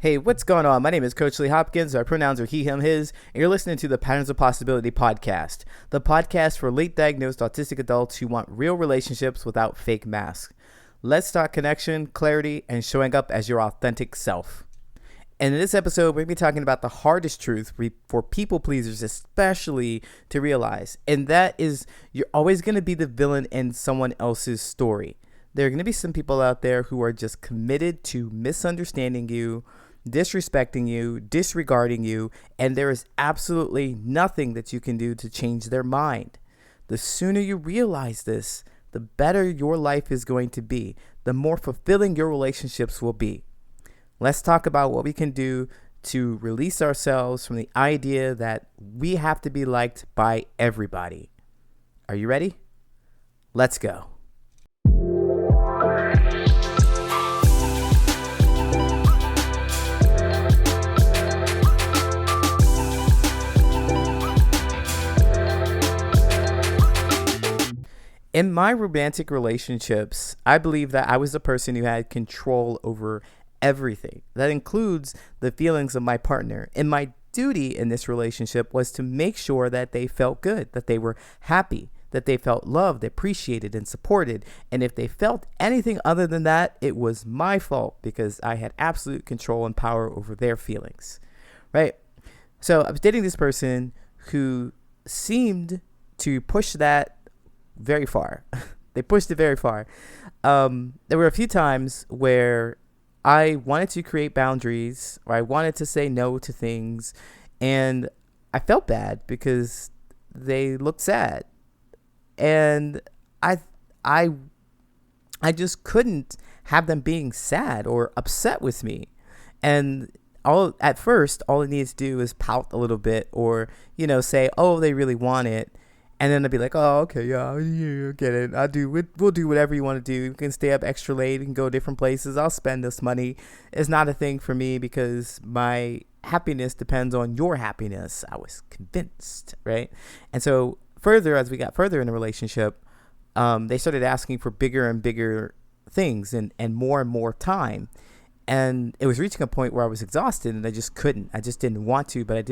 Hey, what's going on? My name is Coach Lee Hopkins. Our pronouns are he, him, his, and you're listening to the Patterns of Possibility podcast, the podcast for late diagnosed autistic adults who want real relationships without fake masks. Let's talk connection, clarity, and showing up as your authentic self. And in this episode, we're going to be talking about the hardest truth for people pleasers, especially to realize, and that is you're always going to be the villain in someone else's story. There are going to be some people out there who are just committed to misunderstanding you, disrespecting you, disregarding you, and there is absolutely nothing that you can do to change their mind. The sooner you realize this, the better your life is going to be, the more fulfilling your relationships will be. Let's talk about what we can do to release ourselves from the idea that we have to be liked by everybody. Are you ready? Let's go. In my romantic relationships, I believe that I was the person who had control over everything. That includes the feelings of my partner. And my duty in this relationship was to make sure that they felt good, that they were happy, that they felt loved, appreciated, and supported. And if they felt anything other than that, it was my fault because I had absolute control and power over their feelings, right? So I was dating this person who seemed to push that very far. They pushed it very far. There were a few times where I wanted to create boundaries or I wanted to say no to things, and I felt bad because they looked sad, and I just couldn't have them being sad or upset with me. And at first all I needed to do is pout a little bit or say, oh, they really want it. And then I'd be like, oh, okay, yeah, get it. We'll do whatever you want to do. You can stay up extra late. You can go different places. I'll spend this money. It's not a thing for me because my happiness depends on your happiness. I was convinced, right? And so as we got further in the relationship, they started asking for bigger and bigger things and more time. And it was reaching a point where I was exhausted and I just couldn't. I just didn't want to, but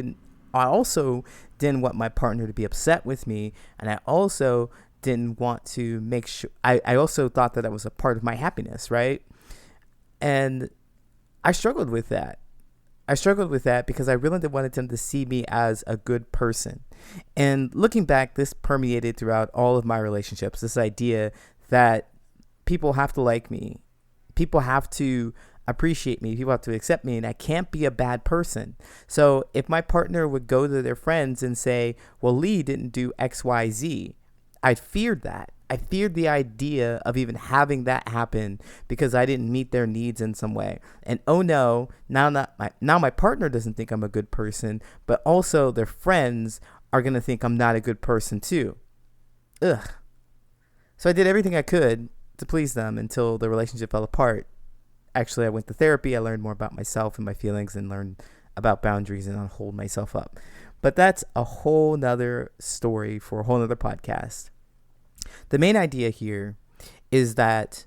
I also didn't want my partner to be upset with me, and I also didn't want to make sure. I also thought that was a part of my happiness, right? And I struggled with that. Because I really wanted them to see me as a good person. And looking back, this permeated throughout all of my relationships. This idea that people have to like me, people have to appreciate me, people have to accept me, and I can't be a bad person. So if my partner would go to their friends and say, well, Lee didn't do XYZ, I feared that. I feared the idea of even having that happen because I didn't meet their needs in some way. And oh no, now my partner doesn't think I'm a good person, but also their friends are going to think I'm not a good person too. Ugh. So I did everything I could to please them until the relationship fell apart. Actually, I went to therapy. I learned more about myself and my feelings and learned about boundaries and not hold myself up. But that's a whole nother story for a whole nother podcast. The main idea here is that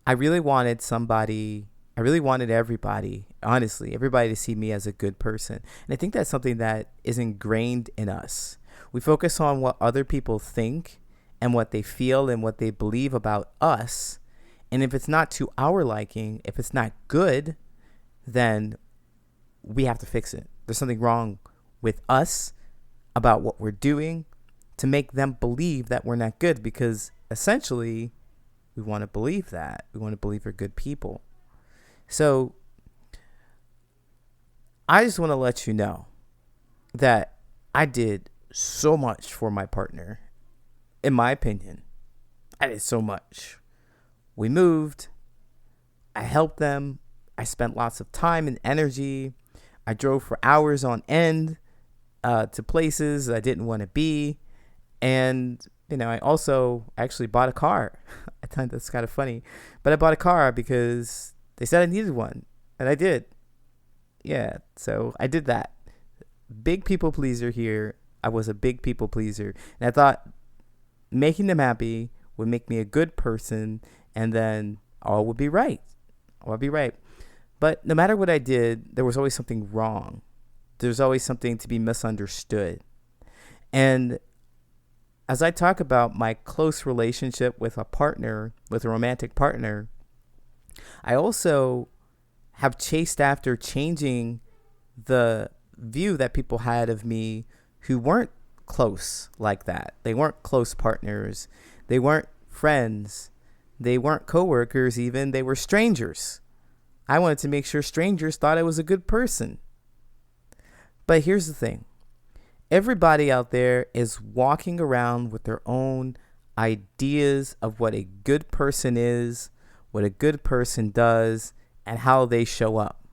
I really wanted everybody, honestly, everybody to see me as a good person. And I think that's something that is ingrained in us. We focus on what other people think and what they feel and what they believe about us. And if it's not to our liking, if it's not good, then we have to fix it. There's something wrong with us about what we're doing to make them believe that we're not good, because essentially we want to believe that. We want to believe we're good people. So I just want to let you know that I did so much for my partner. In my opinion, I did so much. We moved, I helped them, I spent lots of time and energy, I drove for hours on end to places I didn't want to be, and I also actually bought a car. I thought that's kind of funny, but I bought a car because they said I needed one, and I did. Yeah, so I did that. Big people pleaser here. I was a big people pleaser, and I thought making them happy would make me a good person, and then all would be right. But But no matter what I did, there was always something wrong. There's always something to be misunderstood. And as I talk about my close relationship with a partner, with a romantic partner, I also have chased after changing the view that people had of me who weren't close like that. They weren't close partners. They weren't friends. They weren't coworkers even. They were strangers. I wanted to make sure strangers thought I was a good person. But here's the thing. Everybody out there is walking around with their own ideas of what a good person is, what a good person does, and how they show up.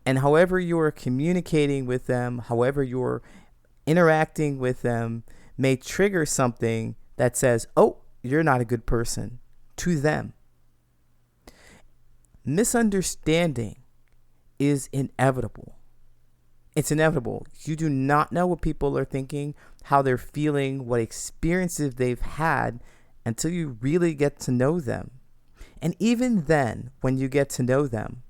And however you're communicating with them, however you're interacting with them, may trigger something that says, oh, you're not a good person to them. Misunderstanding is inevitable. It's inevitable. You do not know what people are thinking, how they're feeling, what experiences they've had until you really get to know them. And even then, when you get to know them,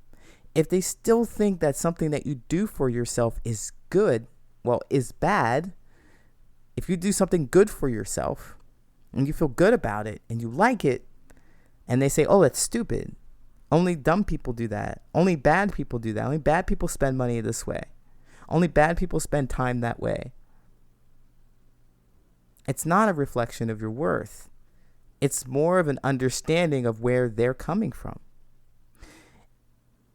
if they still think that something that you do for yourself is good, well, is bad, if you do something good for yourself and you feel good about it and you like it, and they say, oh, that's stupid. Only dumb people do that. Only bad people do that. Only bad people spend money this way. Only bad people spend time that way. It's not a reflection of your worth. It's more of an understanding of where they're coming from.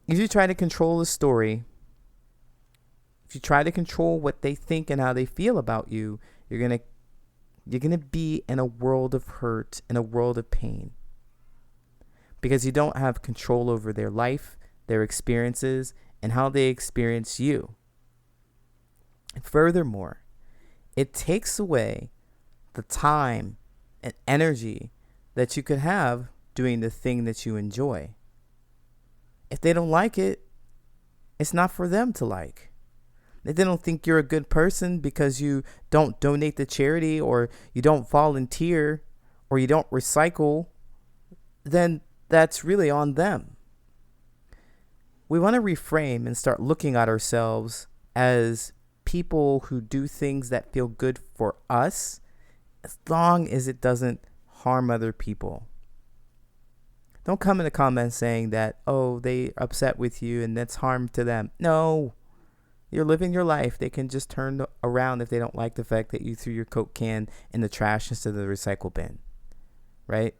If you try to control the story, if you try to control what they think and how they feel about you, you're gonna be in a world of hurt, in a world of pain. Because you don't have control over their life, their experiences, and how they experience you. Furthermore, it takes away the time and energy that you could have doing the thing that you enjoy. If they don't like it, it's not for them to like. If they don't think you're a good person because you don't donate to charity or you don't volunteer or you don't recycle, then that's really on them. We want to reframe and start looking at ourselves as people who do things that feel good for us, as long as it doesn't harm other people. Don't come in the comments saying that, oh, they upset with you and that's harm to them. No, you're living your life. They can just turn around if they don't like the fact that you threw your Coke can in the trash instead of the recycle bin, right?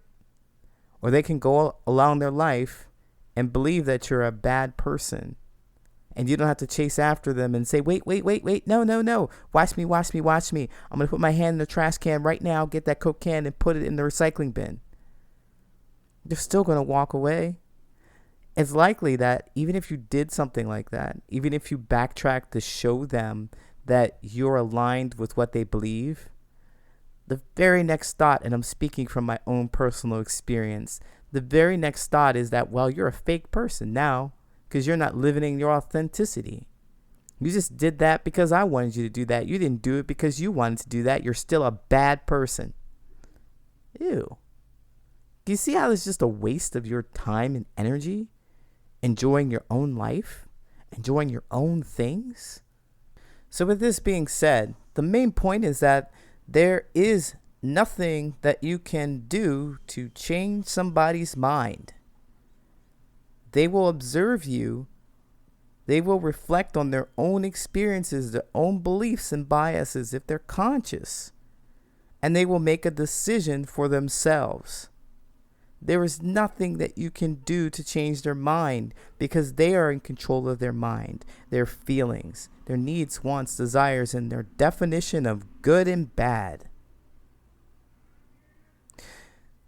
Or they can go along their life and believe that you're a bad person. And you don't have to chase after them and say, wait, no. Watch me. I'm going to put my hand in the trash can right now, get that Coke can and put it in the recycling bin. They're still going to walk away. It's likely that even if you did something like that, even if you backtrack to show them that you're aligned with what they believe, the very next thought, and I'm speaking from my own personal experience, the very next thought is that, well, you're a fake person now because you're not living in your authenticity. You just did that because I wanted you to do that. You didn't do it because you wanted to do that. You're still a bad person. Ew. Do you see how it's just a waste of your time and energy? Enjoying your own life? Enjoying your own things? So with this being said, the main point is that there is nothing that you can do to change somebody's mind. They will observe you. They will reflect on their own experiences, their own beliefs and biases if they're conscious. And they will make a decision for themselves. There is nothing that you can do to change their mind because they are in control of their mind, their feelings, their needs, wants, desires, and their definition of good and bad.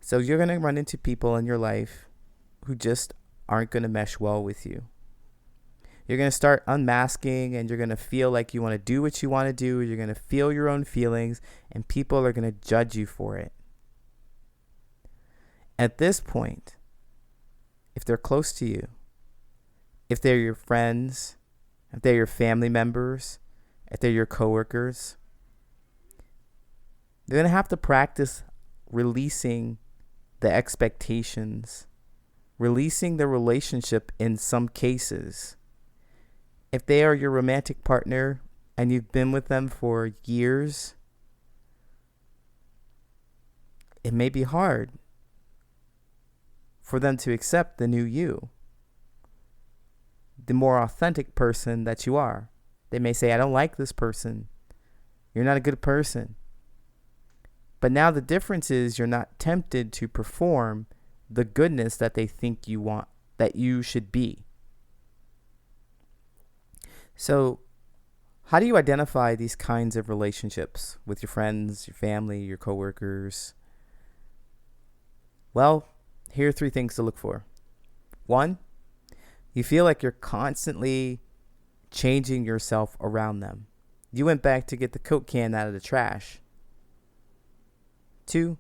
So you're going to run into people in your life who just aren't going to mesh well with you. You're going to start unmasking and you're going to feel like you want to do what you want to do. You're going to feel your own feelings and people are going to judge you for it. At this point, if they're close to you, if they're your friends, if they're your family members, if they're your coworkers, they're going to have to practice releasing the expectations releasing the relationship in some cases. If they are your romantic partner and you've been with them for years, it may be hard for them to accept the new you, the more authentic person that you are. They may say, I don't like this person. You're not a good person. But now the difference is you're not tempted to perform the goodness that they think you want, that you should be. So, how do you identify these kinds of relationships with your friends, your family, your coworkers? Well, here are 3 things to look for. 1, you feel like you're constantly changing yourself around them. You went back to get the Coke can out of the trash. 2,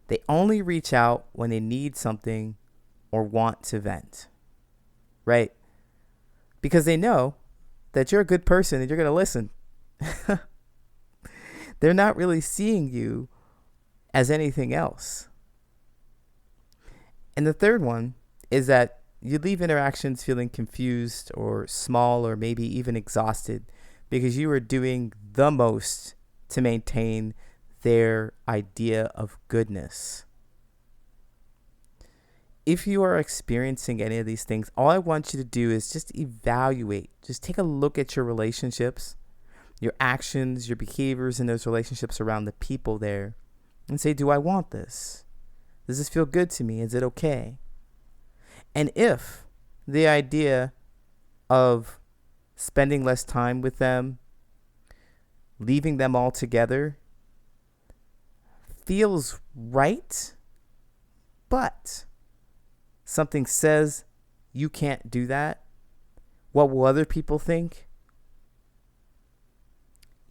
they only reach out when they need something or want to vent, right? Because they know that you're a good person and you're going to listen. They're not really seeing you as anything else. And the third one is that you leave interactions feeling confused or small or maybe even exhausted because you are doing the most to maintain their idea of goodness. If you are experiencing any of these things, all I want you to do is just evaluate. Just take a look at your relationships, your actions, your behaviors in those relationships around the people there, and say, do I want this? Does this feel good to me? Is it okay? And if the idea of spending less time with them, leaving them altogether, feels right, but something says you can't do that, what will other people think?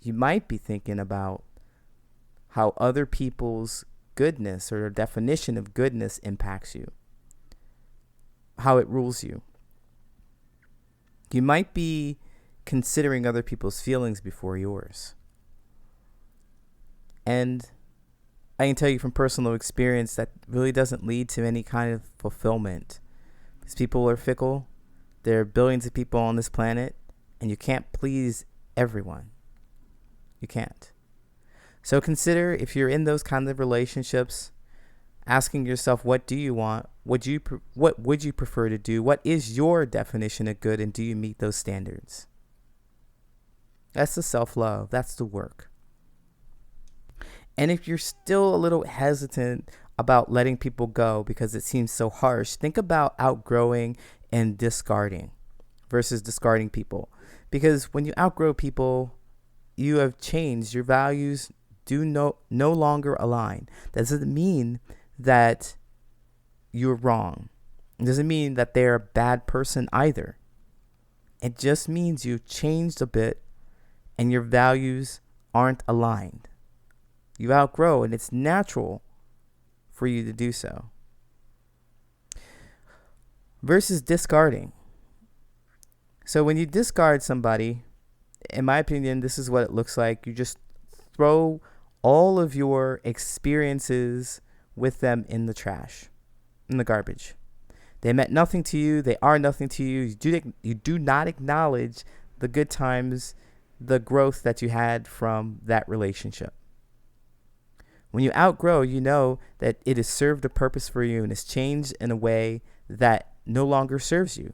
You might be thinking about how other people's goodness or their definition of goodness impacts you, how it rules you. You might be considering other people's feelings before yours. And I can tell you from personal experience that really doesn't lead to any kind of fulfillment. Because people are fickle. There are billions of people on this planet, and you can't please everyone. You can't. So consider, if you're in those kinds of relationships, asking yourself, what do you want? What would you prefer to do? What is your definition of good, and do you meet those standards? That's the self-love. That's the work. And if you're still a little hesitant about letting people go because it seems so harsh, think about outgrowing and discarding versus discarding people. Because when you outgrow people, you have changed. Your values do no longer align. That doesn't mean that you're wrong. It doesn't mean that they're a bad person either. It just means you've changed a bit and your values aren't aligned. You outgrow, and it's natural for you to do so. Versus discarding. So when you discard somebody, in my opinion, this is what it looks like. You just throw all of your experiences with them in the trash, in the garbage. They meant nothing to you. They are nothing to you. You do not acknowledge the good times, the growth that you had from that relationship. When you outgrow, you know that it has served a purpose for you and has changed in a way that no longer serves you.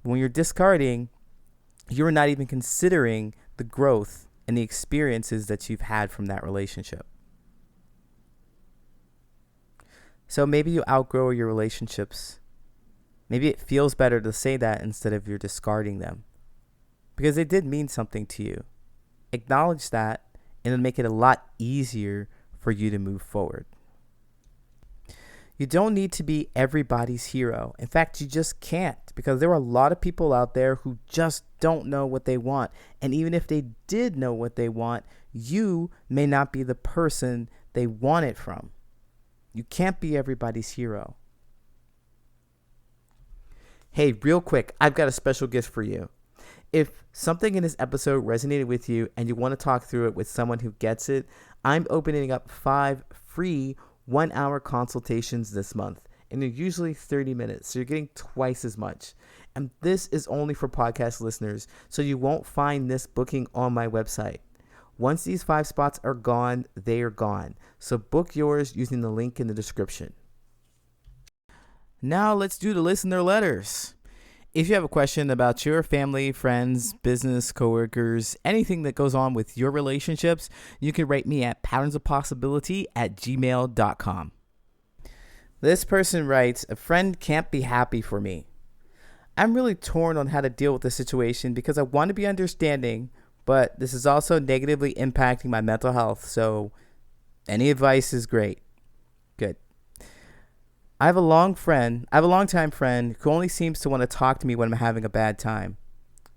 When you're discarding, you're not even considering the growth and the experiences that you've had from that relationship. So maybe you outgrow your relationships. Maybe it feels better to say that instead of you're discarding them, because they did mean something to you. Acknowledge that, and it'll make it a lot easier for you to move forward. You don't need to be everybody's hero. In fact, you just can't, because there are a lot of people out there who just don't know what they want. And even if they did know what they want, you may not be the person they want it from. You can't be everybody's hero. Hey, real quick, I've got a special gift for you. If something in this episode resonated with you and you want to talk through it with someone who gets it, I'm opening up 5 free 1-hour consultations this month. and they're usually 30 minutes. So you're getting twice as much. And this is only for podcast listeners, so you won't find this booking on my website. Once these 5 spots are gone, they are gone. So book yours using the link in the description. Now let's do the listener letters. If you have a question about your family, friends, business, coworkers, anything that goes on with your relationships, you can write me at patternsofpossibility@gmail.com. This person writes, a friend can't be happy for me. I'm really torn on how to deal with the situation because I want to be understanding, but this is also negatively impacting my mental health. So any advice is great. Good. I have a longtime friend who only seems to want to talk to me when I'm having a bad time.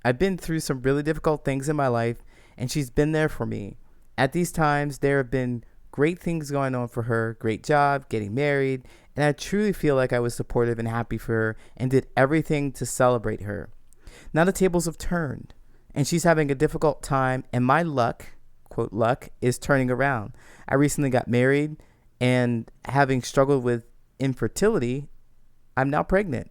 I've been through some really difficult things in my life, and she's been there for me. At these times, there have been great things going on for her, great job, getting married, and I truly feel like I was supportive and happy for her and did everything to celebrate her. Now the tables have turned, and she's having a difficult time, and my luck, quote luck, is turning around. I recently got married, and having struggled with infertility, I'm now pregnant.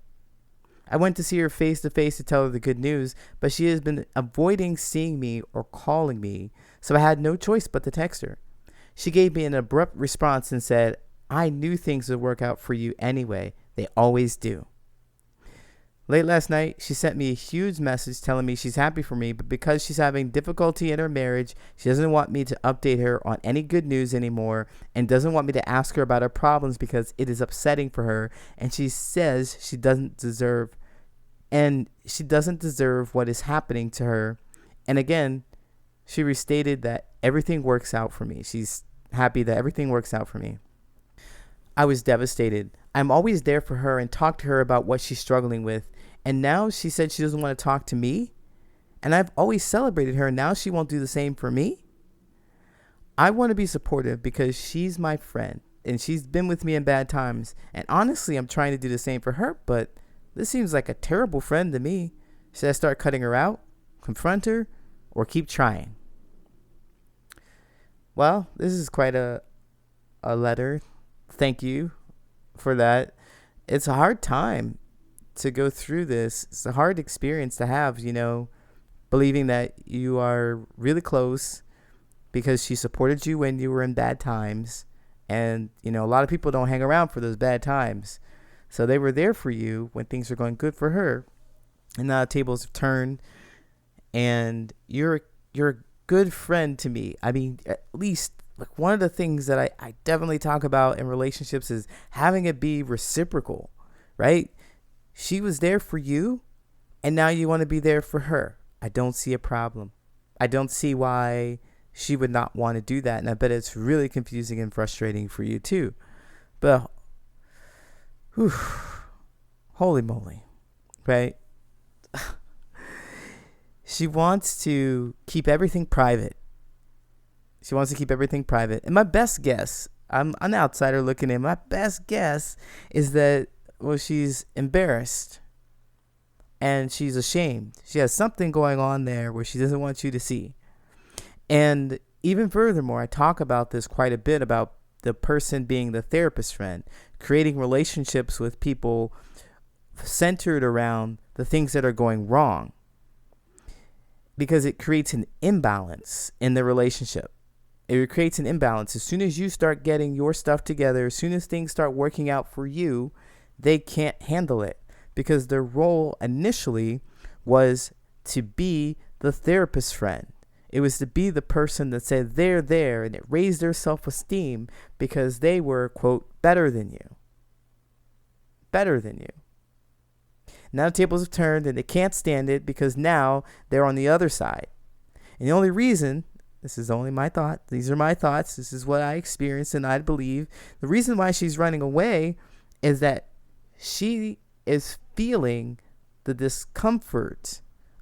I went to see her face to face to tell her the good news, but she has been avoiding seeing me or calling me, so I had no choice but to text her. She gave me an abrupt response and said, I knew things would work out for you anyway. They always do. Late last night, she sent me a huge message telling me she's happy for me, but because she's having difficulty in her marriage, she doesn't want me to update her on any good news anymore and doesn't want me to ask her about her problems because it is upsetting for her, and she says she doesn't deserve what is happening to her. And again, she restated that everything works out for me. She's happy that everything works out for me. I was devastated. I'm always there for her and talk to her about what she's struggling with. And now she said she doesn't want to talk to me. And I've always celebrated her. Now she won't do the same for me. I want to be supportive because she's my friend and she's been with me in bad times. And honestly, I'm trying to do the same for her, but this seems like a terrible friend to me. Should I start cutting her out, confront her, or keep trying? Well, this is quite a letter. Thank you for that. It's a hard time to go through this. It's a hard experience to have, believing that you are really close because she supported you when you were in bad times. And, a lot of people don't hang around for those bad times. So they were there for you when things were going good for her. And now the tables have turned and you're a good friend to me. I mean, at least like one of the things that I definitely talk about in relationships is having it be reciprocal, right? She was there for you and now you want to be there for her. I don't see a problem. I don't see why she would not want to do that. And I bet it's really confusing and frustrating for you too. But whew, holy moly, right? She wants to keep everything private. And my best guess, I'm an outsider looking in, my best guess is that, she's embarrassed and she's ashamed. She has something going on there where she doesn't want you to see. And even furthermore, I talk about this quite a bit about the person being the therapist friend, creating relationships with people centered around the things that are going wrong, because it creates an imbalance in the relationship. It creates an imbalance. As soon as you start getting your stuff together, as soon as things start working out for you, they can't handle it because their role initially was to be the therapist friend. It was to be the person that said they're there, and it raised their self-esteem because they were, quote, better than you. Now the tables have turned and they can't stand it because now they're on the other side. And the only reason, this is only my thought, these are my thoughts, this is what I experienced and I believe, the reason why she's running away is that she is feeling the discomfort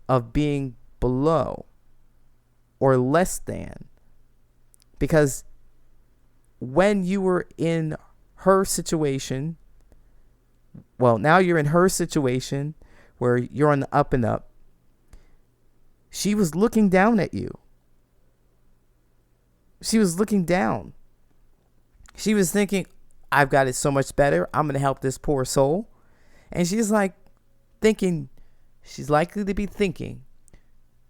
of being below or less than. Because when you were in her situation, now you're in her situation where you're on the up and up. She was looking down at you. She was looking down. She was thinking, I've got it so much better. I'm going to help this poor soul. And she's like thinking, she's likely to be thinking,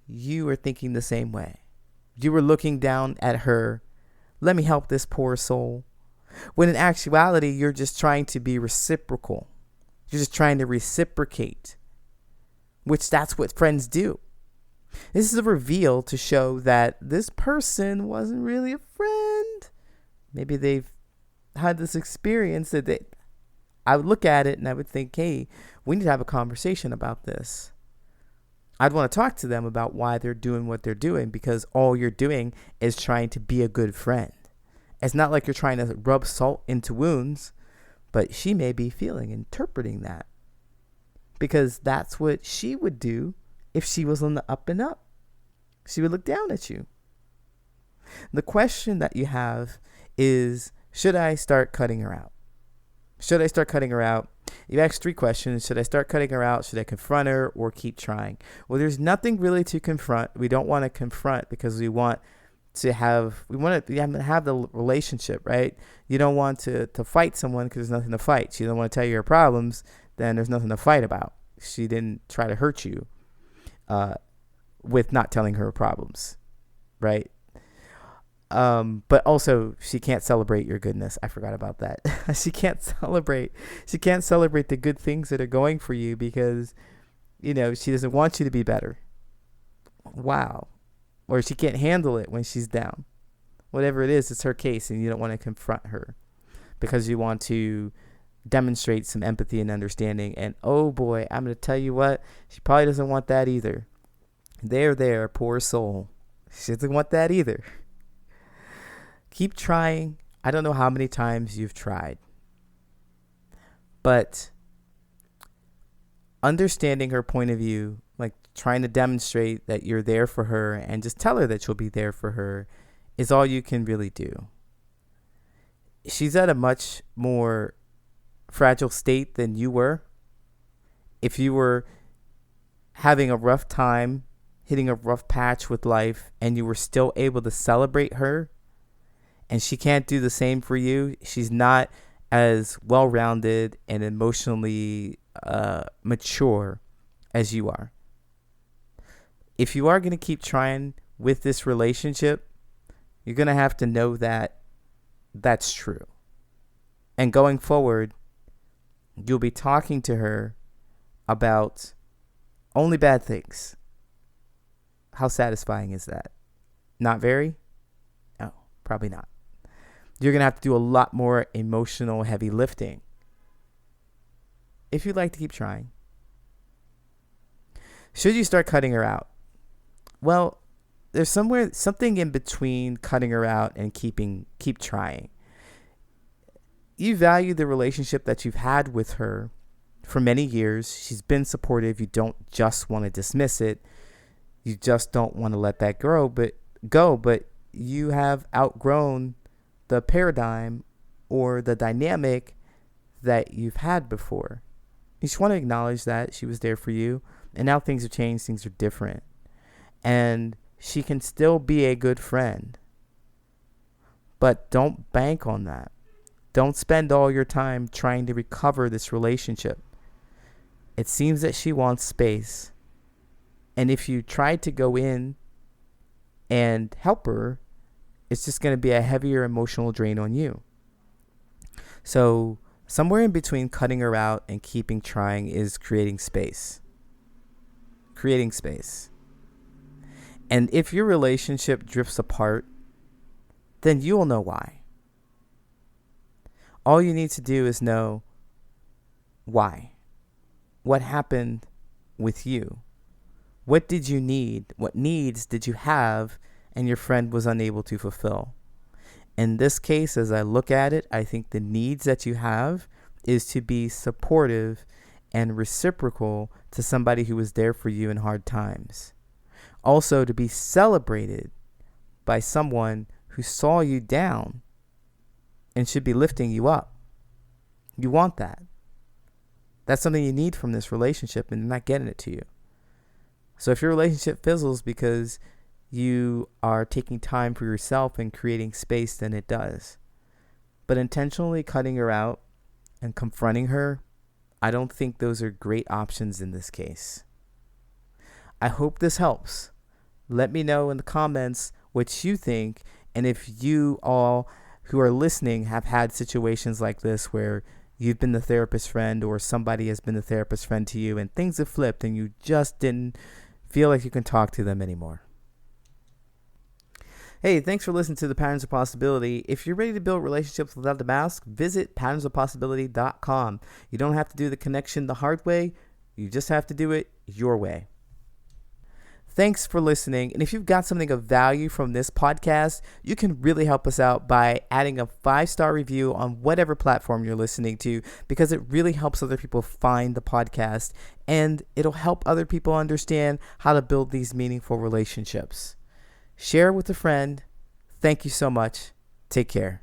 you are thinking the same way. You were looking down at her, let me help this poor soul. When in actuality, you're just trying to be reciprocal. You're just trying to reciprocate, which that's what friends do. This is a reveal to show that this person wasn't really a friend. Maybe they've had this experience that I would look at it and I would think, hey, we need to have a conversation about this. I'd want to talk to them about why they're doing what they're doing, because all you're doing is trying to be a good friend. It's not like you're trying to rub salt into wounds, but she may be interpreting that, because that's what she would do if she was on the up and up. She would look down at you. The question that you have is, should I start cutting her out? Should I start cutting her out? You've asked 3 questions. Should I start cutting her out? Should I confront her or keep trying? Well, there's nothing really to confront. We don't want to confront because we want to have the relationship, right? You don't want to fight someone because there's nothing to fight. She doesn't want to tell you her problems, then there's nothing to fight about. She didn't try to hurt you with not telling her problems, right? But also she can't celebrate your goodness. I forgot about that. She can't celebrate the good things that are going for you because, she doesn't want you to be better. Wow. Or she can't handle it when she's down. Whatever it is, it's her case, and you don't want to confront her because you want to demonstrate some empathy and understanding. And oh boy, I'm going to tell you what, she probably doesn't want that either. There, poor soul. She doesn't want that either. Keep trying. I don't know how many times you've tried, but understanding her point of view, like trying to demonstrate that you're there for her and just tell her that you'll be there for her, is all you can really do. She's at a much more fragile state than you were. If you were having a rough time, hitting a rough patch with life, and you were still able to celebrate her, and she can't do the same for you, she's not as well-rounded and emotionally mature as you are. If you are going to keep trying with this relationship, you're going to have to know that that's true. And going forward, you'll be talking to her about only bad things. How satisfying is that? Not very? No, probably not. You're going to have to do a lot more emotional heavy lifting if you'd like to keep trying. Should you start cutting her out? Well, there's something in between cutting her out and keep trying. You value the relationship that you've had with her for many years. She's been supportive. You don't just want to dismiss it. You just don't want to let that go, but you have outgrown the paradigm or the dynamic that you've had before. You just want to acknowledge that she was there for you, and now things have changed, things are different. And she can still be a good friend. But don't bank on that. Don't spend all your time trying to recover this relationship. It seems that she wants space. And if you try to go in and help her, it's just going to be a heavier emotional drain on you. So somewhere in between cutting her out and keeping trying is creating space. Creating space. And if your relationship drifts apart, then you'll know why. All you need to do is know why. What happened with you? What did you need? What needs did you have and your friend was unable to fulfill? In this case, as I look at it, I think the needs that you have is to be supportive and reciprocal to somebody who was there for you in hard times. Also, to be celebrated by someone who saw you down and should be lifting you up. You want that. That's something you need from this relationship, and they're not getting it to you. So if your relationship fizzles because you are taking time for yourself and creating space, then it does. But intentionally cutting her out and confronting her, I don't think those are great options in this case. I hope this helps. Let me know in the comments what you think, and if you all who are listening have had situations like this where you've been the therapist friend or somebody has been the therapist friend to you and things have flipped and you just didn't feel like you can talk to them anymore. Hey, thanks for listening to the Patterns of Possibility. If you're ready to build relationships without the mask, visit patternsofpossibility.com. You don't have to do the connection the hard way. You just have to do it your way. Thanks for listening. And if you've got something of value from this podcast, you can really help us out by adding a 5-star review on whatever platform you're listening to, because it really helps other people find the podcast and it'll help other people understand how to build these meaningful relationships. Share with a friend. Thank you so much. Take care.